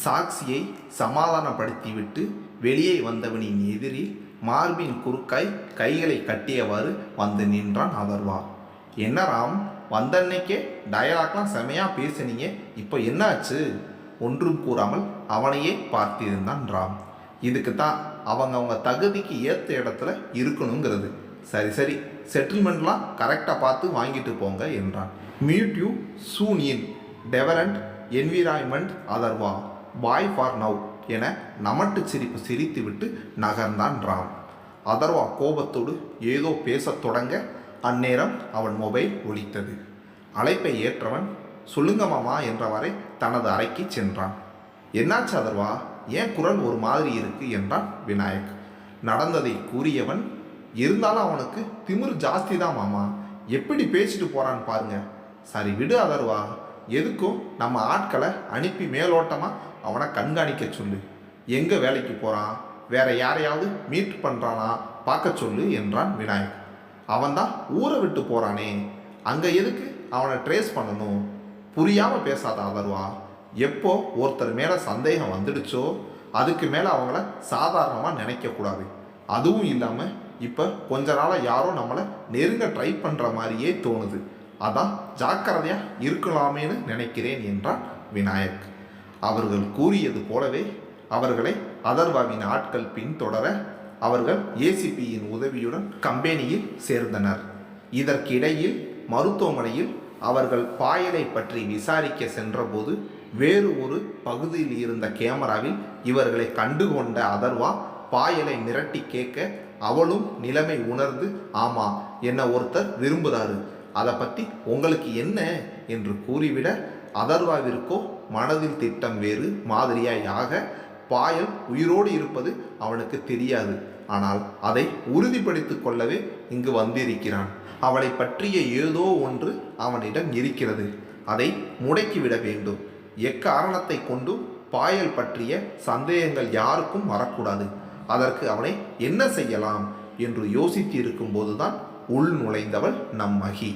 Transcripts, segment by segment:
சாக்சியை சமாதானப்படுத்திவிட்டு வெளியே வந்தவனின் எதிரில் மார்பின் குறுக்காய் கைகளை கட்டியவாறு வந்து நின்றான் அதர்வா. என்ன ராம், வந்தன்னைக்கே டயலாக்லாம் செமையாக பேசினீங்க, இப்போ என்ன ஆச்சு? ஒன்றும் கூறாமல் அவனையே பார்த்திருந்தான் ராம். இதுக்கு தான் அவங்க தகுதிக்கு ஏற்ற இடத்துல இருக்கணுங்கிறது. சரி சரி, செட்டில்மெண்ட்லாம் கரெக்டாக பார்த்து வாங்கிட்டு போங்க என்றான். Meet you soon in development environment Atharva, bye for now என நமட்டு சிரிப்பு சிரித்துவிட்டு நகர்ந்தான் ராம். அதர்வா கோபத்தோடு ஏதோ பேசத் தொடங்க அந்நேரம் அவன் மொபைல் ஒலித்தது. அழைப்பை ஏற்றவன் சொல்லுங்க மாமா என்றவாறே தனது அறைக்கு சென்றான். என்னாச்சு அதர்வா, ஏன் குரல் ஒரு மாதிரி இருக்கு என்றான் விநாயக். நடந்ததை கூறியவன், இருந்தாலும் அவனுக்கு திமிரு ஜாஸ்தி தான் மாமா, எப்படி பேசிட்டு போறான்னு பாருங்க. சரி விடு அதர்வா, எதுக்கும் நம்ம ஆட்களை அனுப்பி மேலோட்டமாக அவனை கண்காணிக்க சொல்லு. எங்கே வேலைக்கு போகிறான், வேற யாரையாவது மீட் பண்ணுறானா பார்க்க சொல்லு என்றான் விநாயக். அவன்தான் ஊரை விட்டு போகிறானே, அங்கே எதுக்கு அவனை ட்ரேஸ் பண்ணணும்? புரியாமல் பேசாத அதர்வா. எப்போ ஒருத்தர் மேலே சந்தேகம் வந்துடுச்சோ அதுக்கு மேலே அவங்கள சாதாரணமாக நினைக்கக்கூடாது. அதுவும் இல்லாமல் இப்போ கொஞ்ச நாளாக யாரோ நம்மளை நெருங்க ட்ரை பண்ணுற மாதிரியே தோணுது. அதான் ஜாக்கிரதையாக இருக்கலாமேன்னு நினைக்கிறேன் என்றான் விநாயக். அவர்கள் கூறியது போலவே அவர்களை அதர்வாவின் ஆட்கள் பின்தொடர அவர்கள் ஏசிபியின் உதவியுடன் கம்பெனியில் சேர்ந்தனர். இதற்கிடையில் மருத்துவமனையில் அவர்கள் பாயலை பற்றி விசாரிக்க சென்றபோது வேறு ஒரு பகுதியில் இருந்த கேமராவில் இவர்களை கண்டுகொண்ட அதர்வா பாயலை மிரட்டி கேட்க அவளும் நிலைமை உணர்ந்து, ஆமா, என்ன ஒருத்தர் விரும்புகிறாரு, அதை பற்றி உங்களுக்கு என்ன என்று கூறிவிட அதர்வாவிற்கோ மனதில் திட்டம் வேறு மாதிரியாக பாயல் உயிரோடு இருப்பது அவனுக்கு தெரியாது. ஆனால் அதை உறுதிப்படுத்தி கொள்ளவே இங்கு வந்திருக்கிறான். அவளை பற்றிய ஏதோ ஒன்று அவனிடம் இருக்கிறது, அதை முடக்கிவிட வேண்டும். எக்காரணத்தை கொண்டும் பாயல் பற்றிய சந்தேகங்கள் யாருக்கும் வரக்கூடாது. அதற்கு அவனை என்ன செய்யலாம் என்று யோசித்து இருக்கும் போதுதான் உள் நுழைந்தவள் நம் மகி.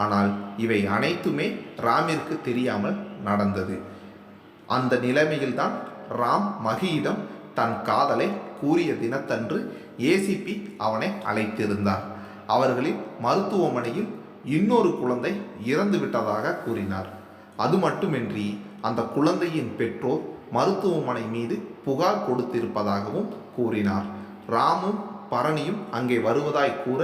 ஆனால் இவை அனைத்துமே ராமிற்கு தெரியாமல் நடந்தது. அந்த நிலைமையில்தான் ராம் மகியிடம் தன் காதலை கூறிய தினத்தன்று ஏசிபி அவனை அழைத்திருந்தார். அவர்களின் மருத்துவமனையில் இன்னொரு குழந்தை இறந்து விட்டதாக கூறினார். அது மட்டுமின்றி அந்த குழந்தையின் பெற்றோர் மருத்துவமனை மீது புகார் கொடுத்திருப்பதாகவும் கூறினார். ராமும் பரணியும் அங்கே வருவதாய் கூற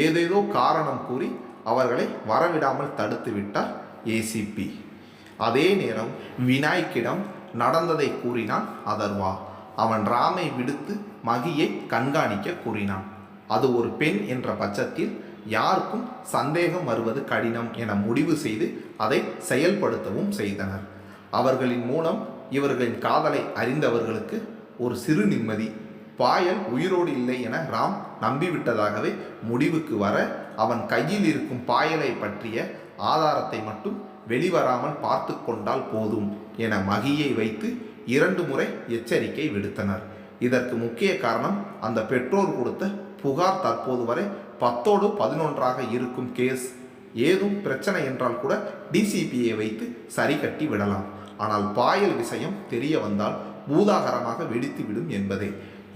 ஏதேதோ காரணம் கூறி அவர்களை வரவிடாமல் தடுத்து விட்டார் ஏசிபி. அதே நேரம் விநாயக்கிடம் நடந்ததை கூறினான் அதர்வா. அவன் ராமை விடுத்து மகியை கண்காணிக்க கூறினான். அது ஒரு பெண் என்ற பட்சத்தில் யாருக்கும் சந்தேகம் வருவது கடினம் என முடிவு செய்து அதை செயல்படுத்தவும் செய்தனர். அவர்களின் மூலம் இவர்களின் காதலை அறிந்தவர்களுக்கு ஒரு சிறு நிம்மதி. பாயல் உயிரோடு இல்லை என ராம் நம்பிவிட்டதாகவே முடிவுக்கு வர அவன் கையில் இருக்கும் பாயலை பற்றிய ஆதாரத்தை மட்டும் வெளிவராமல் பார்த்து கொண்டால் போதும் என மகியை வைத்து 2 முறை எச்சரிக்கை விடுத்தனர். இதற்கு முக்கிய காரணம் அந்த பெற்றோர் கொடுத்த புகார் தற்போது வரை 10ஓடு 11ஆக இருக்கும் கேஸ். ஏதும் பிரச்சனை என்றால் கூட டிசிபியை வைத்து சரி கட்டி விடலாம். ஆனால் பாயல் விஷயம் தெரிய வந்தால் பூதாகரமாக வெடித்துவிடும் என்பதே.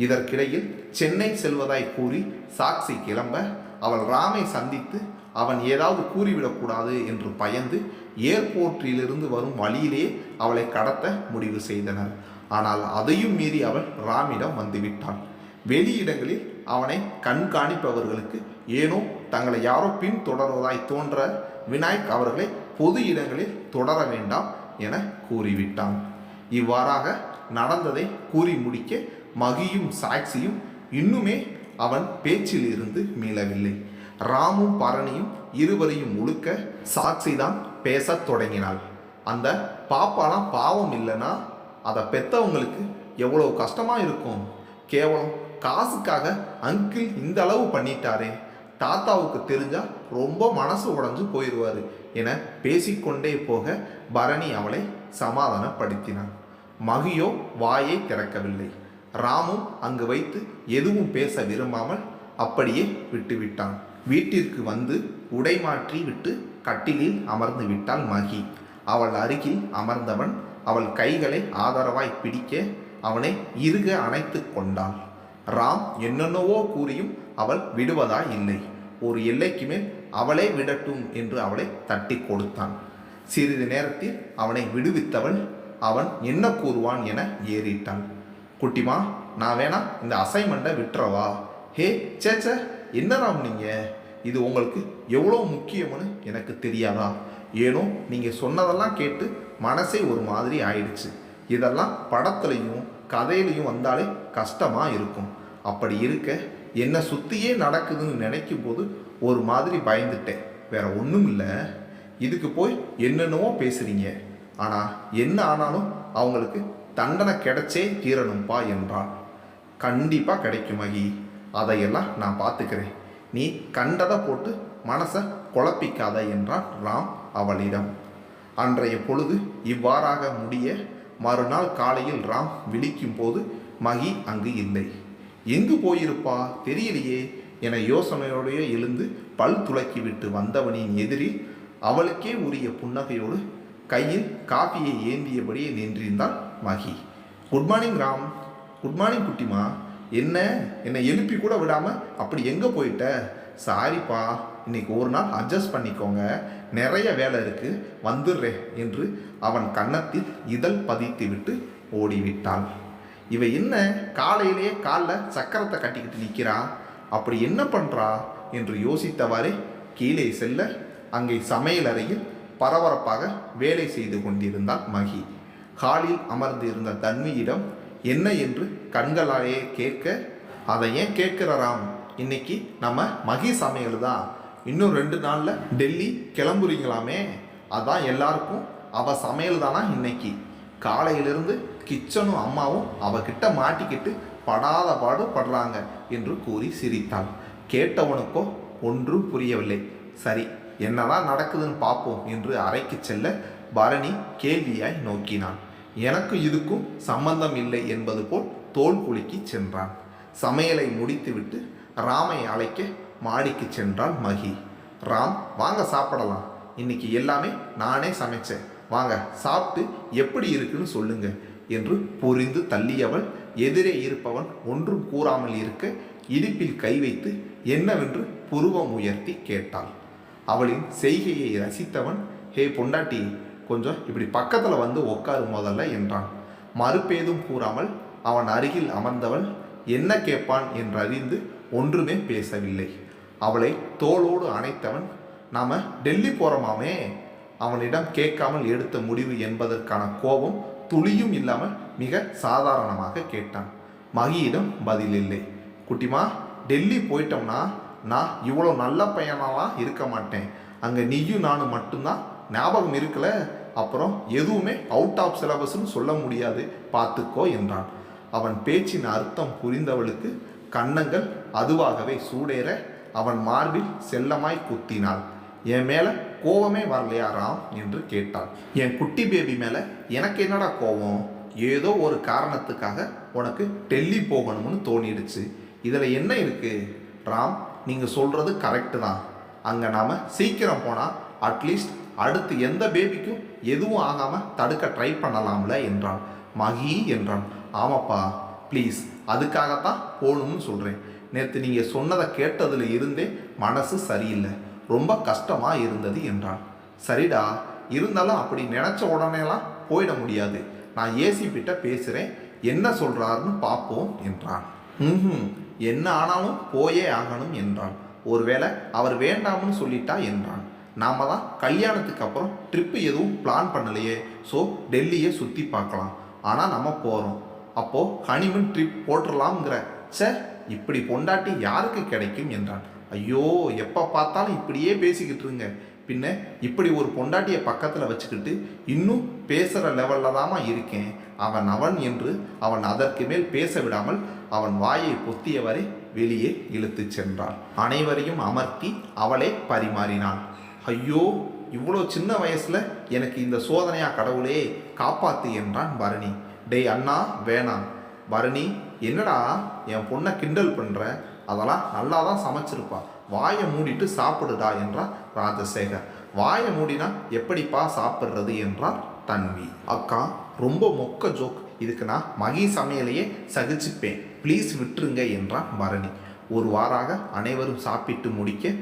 இதற்கிடையில் சென்னை செல்வதாய் கூறி சாக்சி கிளம்ப அவள் ராமை சந்தித்து அவன் ஏதாவது கூறிவிடக்கூடாது என்று பயந்து ஏர்போர்ட்டிலிருந்து வரும் வழியிலே அவளை கடத்த முடிவு செய்தனர். ஆனால் அதையும் மீறி அவள் ராமிடம் வந்துவிட்டாள். வெளியிடங்களில் அவனை கண்காணிப்பவர்களுக்கு ஏனோ தங்களை யாரோ பின்தொடர்வதாய் தோன்ற விநாயக் அவர்களை பொது இடங்களில் தொடர வேண்டாம் என கூறிவிட்டான். இவ்வாறாக நடந்ததை கூறி முடிக்க மகியும் சாக்சியும் இன்னுமே அவன் பேச்சில் இருந்து மீளவில்லை. ராமும் பரணியும் இருவரையும் முழுக்க சாக்சி தான் பேசத் தொடங்கினாள். அந்த பாப்பாலாம் பாவம் இல்லைன்னா அதை பெற்றவங்களுக்கு எவ்வளோ கஷ்டமாக இருக்கும். கேவலம் காசுக்காக அங்கிள் இந்த அளவு பண்ணிட்டாரே, தாத்தாவுக்கு தெரிஞ்சா ரொம்ப மனசு உடைஞ்சு போயிடுவார் என பேசிக்கொண்டே போக பரணி அவளை சமாதானப்படுத்தினான். மகியோ வாயை திறக்கவில்லை. ராமும் அங்கு வைத்து எதுவும் பேச விரும்பாமல் அப்படியே விட்டுவிட்டான். வீட்டிற்கு வந்து உடை மாற்றி விட்டு கட்டிலில் அமர்ந்து விட்டாள் மகி. அவள் அருகில் அமர்ந்தவன் அவள் கைகளை ஆதரவாய் பிடிக்க அவனை இறுக அணைத்து கொண்டாள். ராம் என்னென்னவோ கூறியும் அவள் விடுவதாய் இல்லை. ஒரு எல்லைக்கு மேல் அவளே விடட்டும் என்று அவளை தட்டி கொடுத்தான். சிறிது நேரத்தில் அவனை விடுவித்தவள் அவன் என்ன கூறுவான் என ஏறிட்டாள். குட்டிமா, நான் வேணா இந்த அசைன்மெண்ட்டை விட்டுறவா? ஹே சேச்ச, என்ன ராம் நீங்கள், இது உங்களுக்கு எவ்வளோ முக்கியம்னு எனக்கு தெரியாதா? ஏனோ நீங்கள் சொன்னதெல்லாம் கேட்டு மனசே ஒரு மாதிரி ஆயிடுச்சு. இதெல்லாம் படத்துலையும் கதையிலையும் வந்தாலே கஷ்டமாக இருக்கும். அப்படி இருக்க என்னை சுற்றியே நடக்குதுன்னு நினைக்கும் போது ஒரு மாதிரி பயந்துட்டேன். வேற ஒன்றும் இல்லை. இதுக்கு போய் என்னென்னவோ பேசுகிறீங்க. ஆனால் என்ன ஆனாலும் அவங்களுக்கு தண்டனை கிடைச்சே தீரணும்பா என்றான். கண்டிப்பாக கிடைக்கும் மகி, அதையெல்லாம் நான் பார்த்துக்கிறேன். நீ கண்டதை போட்டு மனசை குழப்பிக்காத என்றான் ராம் அவளிடம். அன்றைய பொழுது இவ்வாறாக முடிய மறுநாள் காலையில் ராம் விழிக்கும் போது மகி அங்கு இல்லை. எங்கு போயிருப்பா தெரியலையே என யோசனையோடைய எழுந்து பல் துளக்கிவிட்டு வந்தவனின் எதிரில் அவளுக்கே உரிய புன்னகையோடு கையில் காஃபியை ஏந்தியபடியே நின்றிருந்தாள் மகி. Good morning Ram. Good morning குட்டிமா. என்னை எழுப்பி கூட விடாமல் அப்படி எங்கே போயிட்ட? சாரிப்பா, இன்னைக்கு ஒரு நாள் அட்ஜஸ்ட் பண்ணிக்கோங்க, நிறைய வேலை இருக்குது, வந்துடுறேன் என்று அவன் கன்னத்தில் இதழ் பதித்து விட்டு ஓடிவிட்டாள். இவ என்ன காலையிலேயே காலில் சக்கரத்தை கட்டிக்கிட்டு நிற்கிறா? அப்படி என்ன பண்ணுறா என்று யோசித்தவாறே கீழே செல்ல அங்கே சமையலறையில் பரபரப்பாக வேலை செய்து கொண்டிருந்தாள் மகி. ஹாலில் அமர்ந்திருந்த தன்வியிடம் என்ன என்று கண்களாலேயே கேட்க, அதை ஏன் கேட்குற ராம், இன்னைக்கு நம்ம மகி சமையல் தான், இன்னும் 2 நாளில் டெல்லி கிளம்புறீங்களாமே, அதான் எல்லாருக்கும் அவ சமையல் தானா இன்னைக்கு. காலையிலிருந்து கிச்சனும் அம்மாவும் அவகிட்ட மாட்டிக்கிட்டு படாத பாடு படுறாங்க என்று கூறி சிரித்தாள். கேட்டவனுக்கோ ஒன்றும் புரியவில்லை. சரி, என்னதான் நடக்குதுன்னு பார்ப்போம் என்று அறைக்கு செல்ல பரணி கேள்வியாய் நோக்கினான். எனக்கு இதுக்கும் சம்பந்தம் இல்லை என்பது போல் தோல் குலுக்கி சென்றான். சமையலை முடித்துவிட்டு ராமை அழைக்க மாடிக்கு சென்றாள் மகி. ராம், வாங்க சாப்பிடலாம், இன்னைக்கு எல்லாமே நானே சமைச்சேன், வாங்க சாப்பிட்டு எப்படி இருக்குன்னு சொல்லுங்க என்று புரிந்து தள்ளியவள் எதிரே இருப்பவன் ஒன்றும் கூறாமல் இருக்க இடுப்பில் கை வைத்து என்னவென்று புருவம் உயர்த்தி கேட்டாள். அவளின் செய்கையை ரசித்தவன், ஹே பொண்டாட்டி, கொஞ்சம் இப்படி பக்கத்தில் வந்து உட்காரு முதல்ல என்றான். மறுபேதும் கூறாமல் அவன் அருகில் அமர்ந்தவள் என்ன கேட்பான் என்றறிந்து ஒன்றுமே பேசவில்லை. அவளை தோளோடு அணைத்தவன், நாம டெல்லி போகிறோமாமே, அவனிடம் கேட்காமல் எடுத்த முடிவு என்பதற்கான கோபம் துளியும் இல்லாமல் மிக சாதாரணமாக கேட்டான். மகியிடம் பதில் இல்லை. குட்டிமா, டெல்லி போயிட்டோம்னா நான் இவ்வளோ நல்ல பையனாலாம் இருக்க மாட்டேன். அங்கே நீயும் நானும் மட்டும்தான், ஞாபகம் இருக்கல, அப்புறம் எதுவுமே அவுட் ஆஃப் சிலபஸ்ன்னு சொல்ல முடியாது, பார்த்துக்கோ என்றான். அவன் பேச்சின் அர்த்தம் புரிந்தவளுக்கு கன்னங்கள் அதுவாகவே சூடேற அவன் மார்பில் செல்லமாய் குத்தினாள். என் மேலே கோவமே வரலையா ராம் என்று கேட்டாள். என் குட்டி பேபி மேலே எனக்கு என்னடா கோவம்? ஏதோ ஒரு காரணத்துக்காக உனக்கு டெல்லி போகணும்னு தோணிடுச்சு, இதில் என்ன இருக்குது? ராம், நீங்கள் சொல்கிறது கரெக்டு தான். அங்கே நாம் சீக்கிரம் போனால் அட்லீஸ்ட் அடுத்து எந்த பேபிக்கும் எதுவும் ஆகாமல் தடுக்க ட்ரை பண்ணலாம்ல என்றான். மகி என்றான். ஆமாப்பா, ப்ளீஸ், அதுக்காகத்தான் போகணும்னு சொல்கிறேன். நேற்று நீங்கள் சொன்னதை கேட்டதில் இருந்தே மனசு சரியில்லை, ரொம்ப கஷ்டமாக இருந்தது என்றான். சரிடா, இருந்தாலும் அப்படி நினச்ச உடனேலாம் போயிட முடியாது, நான் ஏசிபிட்ட பேசுகிறேன், என்ன சொல்கிறாருன்னு பார்ப்போம் என்றான். என்ன ஆனாலும் போயே ஆகணும் என்றான். ஒருவேளை அவர் வேண்டாம்னு சொல்லிட்டா என்றான். நாம தான் கல்யாணத்துக்கு அப்புறம் ட்ரிப்பு எதுவும் பிளான் பண்ணலையே, ஸோ டெல்லியை சுற்றி பார்க்கலாம், ஆனால் நம்ம போகிறோம், அப்போது ஹனிமூன் ட்ரிப் போட்டுடலாம்ங்கிற. இப்படி பொண்டாட்டி யாருக்கு கிடைக்கும் என்றான். ஐயோ, எப்போ பார்த்தாலும் இப்படியே பேசிக்கிட்டு இருங்க, பின்ன இப்படி ஒரு பொண்டாட்டியை பக்கத்தில் வச்சுக்கிட்டு இன்னும் பேசுகிற லெவலில் தாமா இருக்கேன். அவன் என்று அவன் அதற்கு மேல் பேச விடாமல் அவன் வாயை பொத்தியவரை வெளியே இழுத்து சென்றாள். அனைவரையும் அமர்த்தி அவளை பரிமாறினாள். ஐயோ, இவ்வளோ சின்ன வயசில் எனக்கு இந்த சோதனையா கடவுளே, காப்பாத்து என்றான் பரணி. டேய் அண்ணா, வேணாம். பரணி, என்னடா என் பொண்ணை கிண்டல் பண்ணுற, அதெல்லாம் நல்லா தான் சமைச்சிருப்பா, வாயை மூடிட்டு சாப்பிடுடா என்றார் ராஜசேகர். வாயை மூடினா எப்படிப்பா சாப்பிட்றது என்றார் தன்வி. அக்கா, ரொம்ப மொக்க ஜோக், இதுக்கு நான் மகி சமையலையே சகிச்சுப்பேன், ப்ளீஸ் விட்டுருங்க என்றான் பரணி. ஒரு வாராக அனைவரும் சாப்பிட்டு முடிக்க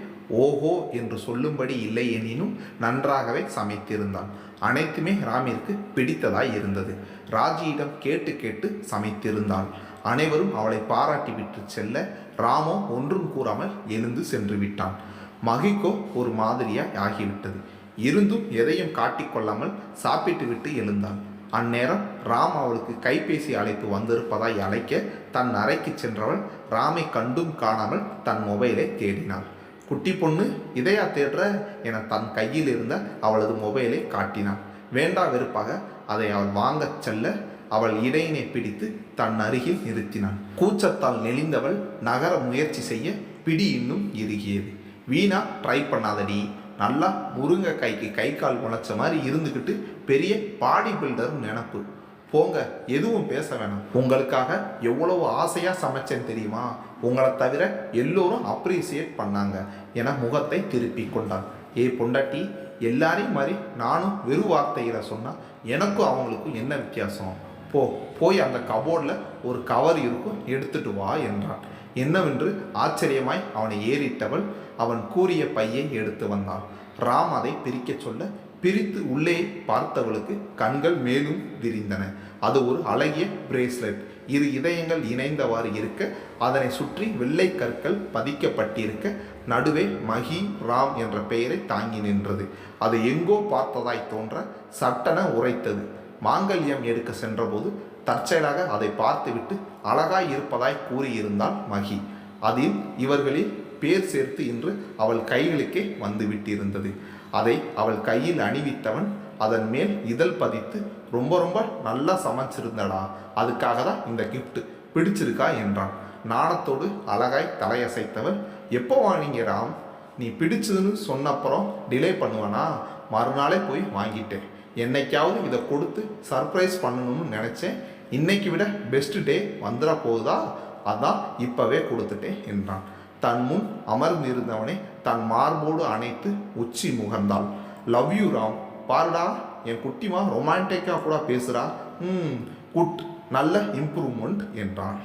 ஓஹோ என்று சொல்லும்படி இல்லை எனினும் நன்றாகவே சமைத்திருந்தான். அனைத்துமே ராமிற்கு பிடித்ததாய் இருந்தது. ராஜியிடம் கேட்டு கேட்டு சமைத்திருந்தாள். அனைவரும் அவளை பாராட்டி விட்டு செல்ல ராமோ ஒன்றும் கூறாமல் எழுந்து சென்று விட்டான். மகிக்கோ ஒரு மாதிரியாய் ஆகிவிட்டது. இருந்தும் எதையும் காட்டிக்கொள்ளாமல் சாப்பிட்டு விட்டு எழுந்தாள். அந்நேரம் ராம் அவளுக்கு கைபேசி அழைப்பு வந்திருப்பதாய் அழைக்க தன் அறைக்கு சென்றவள் ராமை கண்டும் காணாமல் தன் மொபைலை தேடினாள். குட்டி பொண்ணு இதையா தேடுற என தன் கையில் இருந்த அவளது மொபைலை காட்டினாள். வேண்டா வெறுப்பாக அதை அவள் வாங்கச் செல்ல அவள் இடையினை பிடித்து தன் அருகில் நிறுத்தினான். கூச்சத்தால் நெளிந்தவள் நகர முயற்சி செய்ய பிடி இன்னும் இறுகியது. வீணா ட்ரை பண்ணாதடி, நல்லா முருங்கைக்காய்க்கு கை கால் முளைச்ச மாதிரி இருந்துக்கிட்டு பெரிய பாடி பில்டர் நினப்பு. போங்க, எதுவும் பேச வேணாம். உங்களுக்காக எவ்வளவு ஆசையாக சமைச்சேன்னு தெரியுமா? உங்களை தவிர எல்லோரும் அப்ரிசியேட் பண்ணாங்க என முகத்தை திருப்பி கொண்டான். பொண்டாட்டி, எல்லாரையும் மாதிரி நானும் வெறும் வார்த்தைகளை சொன்னால் எனக்கும் அவங்களுக்கும் என்ன வித்தியாசம்? போய் அந்த கபோர்டில் ஒரு கவர் இருக்கும், எடுத்துட்டு வா என்றான். என்னவென்று ஆச்சரியமாய் அவனை ஏறிட்டவள் அவன் கூறிய பையை எடுத்து வந்தாள். ராம் அதை பிரிக்க சொல்ல பிரித்து உள்ளே பார்த்தவளுக்கு கண்கள் மேலும் விரிந்தன. அது ஒரு அழகிய பிரேஸ்லெட். இரு இதயங்கள் இணைந்தவாறு இருக்க அதனை சுற்றி வெள்ளை கற்கள் பதிக்கப்பட்டிருக்க நடுவே மகி ராம் என்ற பெயரை தாங்கி நின்றது. அது எங்கோ பார்த்ததாய் தோன்ற சட்டென உரைத்தது. மாங்கல்யம் எடுக்க சென்றபோது தற்செயலாக அதை பார்த்துவிட்டு அழகாய் இருப்பதாய் கூறியிருந்தாள் மகி. அதில் இவர்களில் பேர் சேர்த்து இன்று அவள் கைகளுக்கே வந்து விட்டிருந்தது. அதை அவள் கையில் அணிவித்தவன் அதன் மேல் இதழ் பதித்து ரொம்ப ரொம்ப நல்லா சமைச்சிருந்தடா, அதுக்காக தான் இந்த கிஃப்ட், பிடிச்சிருக்கா என்றான். நாணத்தோடு அழகாய் தலையசைத்தவள், எப்போ வாங்கிங்க ராம்? நீ பிடிச்சதுன்னு சொன்னப்புறம் டிலே பண்ணுவானா? மறுநாளே போய் வாங்கிட்டேன். என்னைக்காவது இதை கொடுத்து சர்ப்ரைஸ் பண்ணணும்னு நினச்சேன். இன்னைக்கு விட பெஸ்ட் டே வந்துட போகுதா, அதான் இப்போவே கொடுத்துட்டேன் என்றான். தன் முன் அமர்ந்திருந்தவனை தன் மார்போடு அணைத்து உச்சி முகர்ந்தாள். லவ் யூ ராம், பாருடா என் குட்டிமா ரொமான்டிக்காக கூட பேசுகிறா, குட், நல்ல இம்ப்ரூவ்மெண்ட் என்றான்.